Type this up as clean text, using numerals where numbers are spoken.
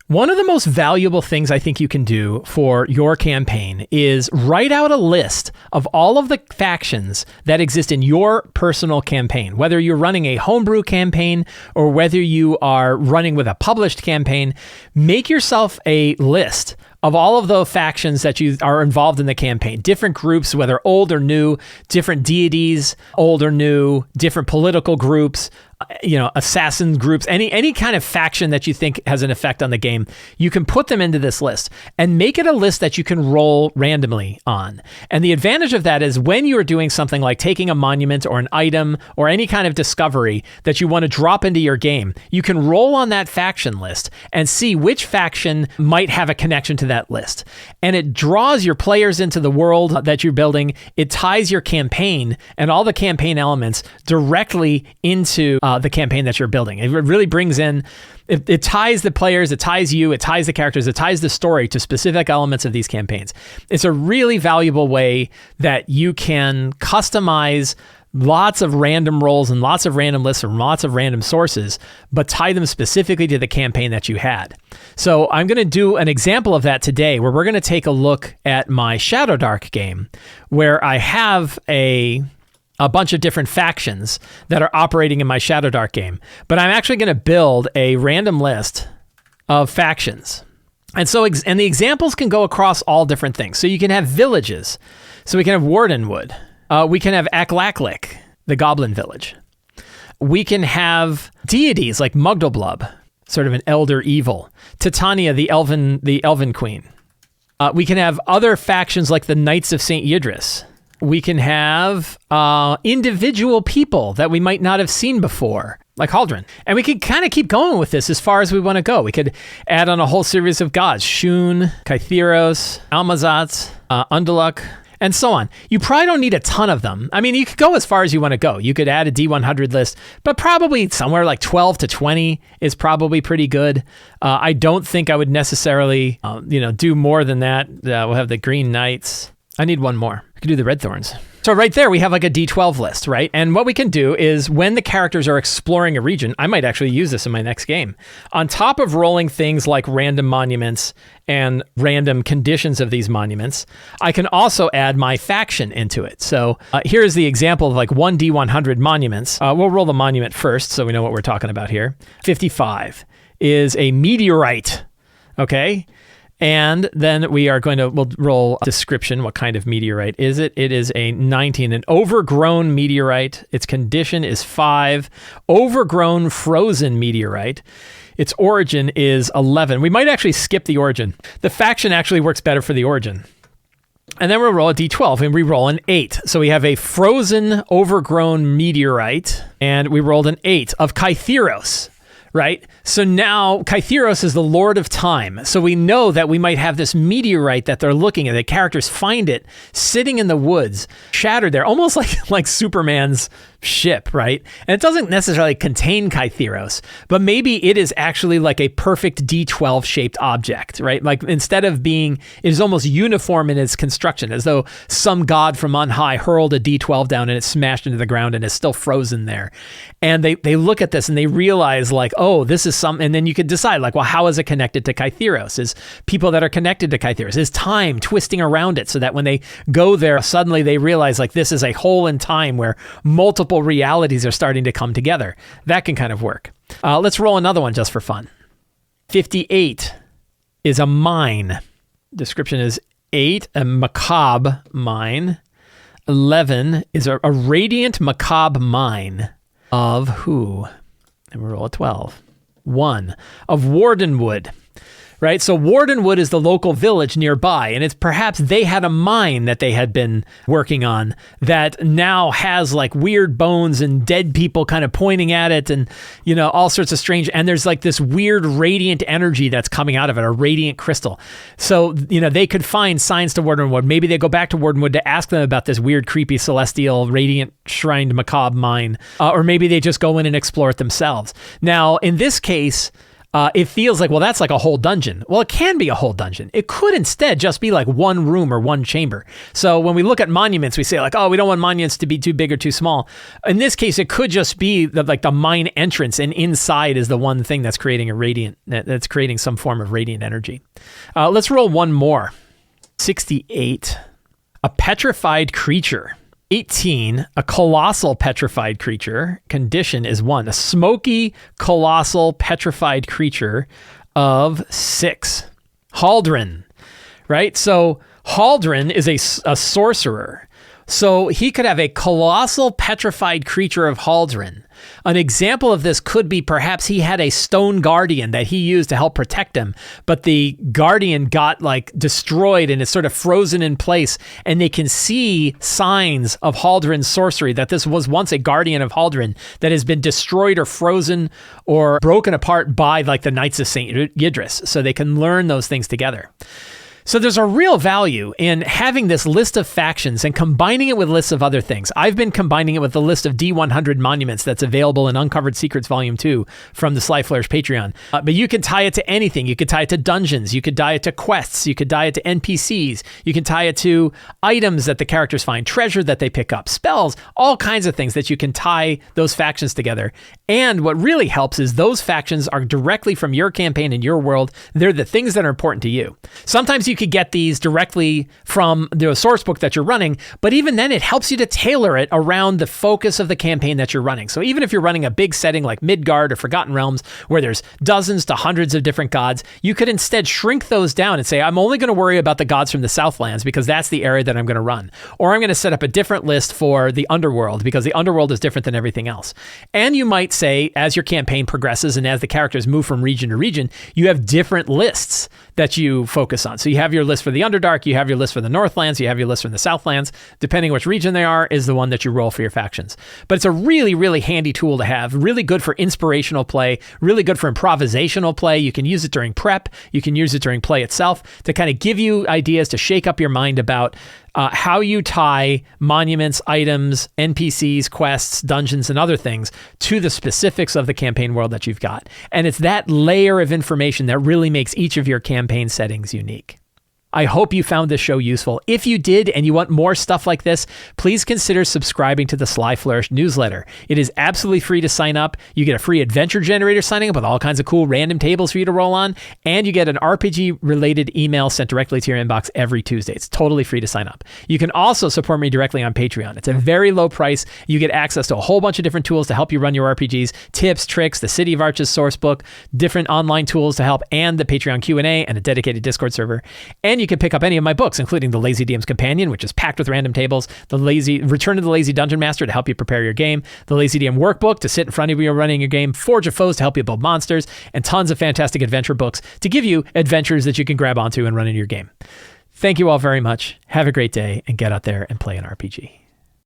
One of the most valuable things I think you can do for your campaign is write out a list of all of the factions that exist in your personal campaign. Whether you're running a homebrew campaign or whether you are running with a published campaign, make yourself a list of all of the factions that you are involved in the campaign. Different groups, whether old or new, different deities, old or new, different political groups, assassin groups, any kind of faction that you think has an effect on the game, you can put them into this list and make it a list that you can roll randomly on. And the advantage of that is when you are doing something like taking a monument or an item or any kind of discovery that you want to drop into your game, you can roll on that faction list and see which faction might have a connection to that list. And it draws your players into the world that you're building. It ties your campaign and all the campaign elements directly into the campaign that you're building. It really brings in, it ties the players, it ties you, it ties the characters, it ties the story to specific elements of these campaigns. It's a really valuable way that you can customize lots of random rolls and lots of random lists and lots of random sources, but tie them specifically to the campaign that you had. So I'm going to do an example of that today where we're going to take a look at my Shadowdark game where I have a bunch of different factions that are operating in my Shadowdark game. But I'm actually going to build a random list of factions. And so, and the examples can go across all different things. So you can have villages. So we can have Wardenwood. We can have Aklaklik, the Goblin Village. We can have deities like Mugdalblub, sort of an elder evil. Titania, the Elven Queen. We can have other factions like the Knights of St. Yidris. We can have individual people that we might not have seen before, like Haldren. And we could kind of keep going with this as far as we want to go. We could add on a whole series of gods, Shun, Kytheros, Almazat, Undaluk, and so on. You probably don't need a ton of them. I mean, you could go as far as you want to go. You could add a D100 list, but probably somewhere like 12 to 20 is probably pretty good. I don't think I would necessarily, do more than that. We'll have the Green Knights. I need one more. I could do the Red Thorns. So right there, we have like a D12 list, right? And what we can do is when the characters are exploring a region, I might actually use this in my next game. On top of rolling things like random monuments and random conditions of these monuments, I can also add my faction into it. So here's the example of like 1D100 monuments. We'll roll the monument first so we know what we're talking about here. 55 is a meteorite, okay? And then we'll roll a description. What kind of meteorite is it? It is a 19, an overgrown meteorite. Its condition is 5. Overgrown frozen meteorite. Its origin is 11. We might actually skip the origin. The faction actually works better for the origin. And then we'll roll a D12 and we roll an 8. So we have a frozen, overgrown meteorite, and we rolled an 8 of Kytheros. Right? So now Kytheros is the Lord of Time. So we know that we might have this meteorite that they're looking at. The characters find it sitting in the woods, shattered there, almost like Superman's ship, right? And it doesn't necessarily contain Kytheros, but maybe it is actually like a perfect D12 shaped object, right? Like instead of being, it is almost uniform in its construction, as though some god from on high hurled a D12 down and it smashed into the ground and is still frozen there. And they look at this and they realize like, oh, this is some, and then you could decide like, well, how is it connected to Kytheros? Is people that are connected to Kytheros? Is time twisting around it so that when they go there, suddenly they realize like this is a hole in time where multiple realities are starting to come together. That can kind of work. Let's roll another one just for fun. 58 is a mine. Description is 8, a macabre mine. 11 is a radiant macabre mine of who? And we roll a 12. 1 of Wardenwood. Right? So Wardenwood is the local village nearby, and it's perhaps they had a mine that they had been working on that now has like weird bones and dead people kind of pointing at it and, all sorts of strange, and there's like this weird radiant energy that's coming out of it, a radiant crystal. So, they could find signs to Wardenwood. Maybe they go back to Wardenwood to ask them about this weird, creepy, celestial, radiant, shrined, macabre mine, or maybe they just go in and explore it themselves. Now, in this case, it feels like, well, that's like a whole dungeon. Well, it can be a whole dungeon. It could instead just be like one room or one chamber. So when we look at monuments, we say like, oh, we don't want monuments to be too big or too small. In this case, it could just be the mine entrance, and inside is the one thing that's creating that's creating some form of radiant energy. Let's roll one more. 68. A petrified creature. 18, a colossal petrified creature. Condition is 1. A smoky, colossal petrified creature of 6. Haldren, right? So Haldren is a sorcerer. So he could have a colossal petrified creature of Haldren. An example of this could be perhaps he had a stone guardian that he used to help protect him, but the guardian got like destroyed and is sort of frozen in place, and they can see signs of Haldren's sorcery, that this was once a guardian of Haldren that has been destroyed or frozen or broken apart by like the Knights of St. Yidris, so they can learn those things together. So there's a real value in having this list of factions and combining it with lists of other things. I've been combining it with the list of D100 monuments that's available in Uncovered Secrets Volume 2 from the Sly Flourish Patreon. But you can tie it to anything. You could tie it to dungeons. You could tie it to quests. You could tie it to NPCs. You can tie it to items that the characters find, treasure that they pick up, spells, all kinds of things that you can tie those factions together. And what really helps is those factions are directly from your campaign and your world. They're the things that are important to you. Sometimes you could get these directly from the source book that you're running, but even then it helps you to tailor it around the focus of the campaign that you're running. So even if you're running a big setting like Midgard or Forgotten Realms, where there's dozens to hundreds of different gods, you could instead shrink those down and say, I'm only going to worry about the gods from the Southlands because that's the area that I'm going to run. Or I'm going to set up a different list for the underworld because the underworld is different than everything else. And you might say, as your campaign progresses and as the characters move from region to region, you have different lists that you focus on. So you have your list for the Underdark, you have your list for the Northlands, you have your list for the Southlands. Depending which region they are is the one that you roll for your factions. But it's a really, really handy tool to have, really good for inspirational play, really good for improvisational play. You can use it during prep, you can use it during play itself to kind of give you ideas to shake up your mind about how you tie monuments, items, NPCs, quests, dungeons, and other things to the specifics of the campaign world that you've got. And it's that layer of information that really makes each of your campaign settings unique. I hope you found this show useful. If you did and you want more stuff like this, please consider subscribing to the Sly Flourish newsletter. It is absolutely free to sign up. You get a free adventure generator signing up with all kinds of cool random tables for you to roll on, and you get an RPG-related email sent directly to your inbox every Tuesday. It's totally free to sign up. You can also support me directly on Patreon. It's a very low price. You get access to a whole bunch of different tools to help you run your RPGs, tips, tricks, the City of Arches source book, different online tools to help, and the Patreon Q&A and a dedicated Discord server. And you can pick up any of my books, including The Lazy DM's Companion, which is packed with random tables, the Return of the Lazy Dungeon Master to help you prepare your game, the Lazy DM Workbook to sit in front of you running your game, Forge of Foes to help you build monsters, and tons of fantastic adventure books to give you adventures that you can grab onto and run in your game. Thank you all very much. Have a great day, and get out there and play an RPG.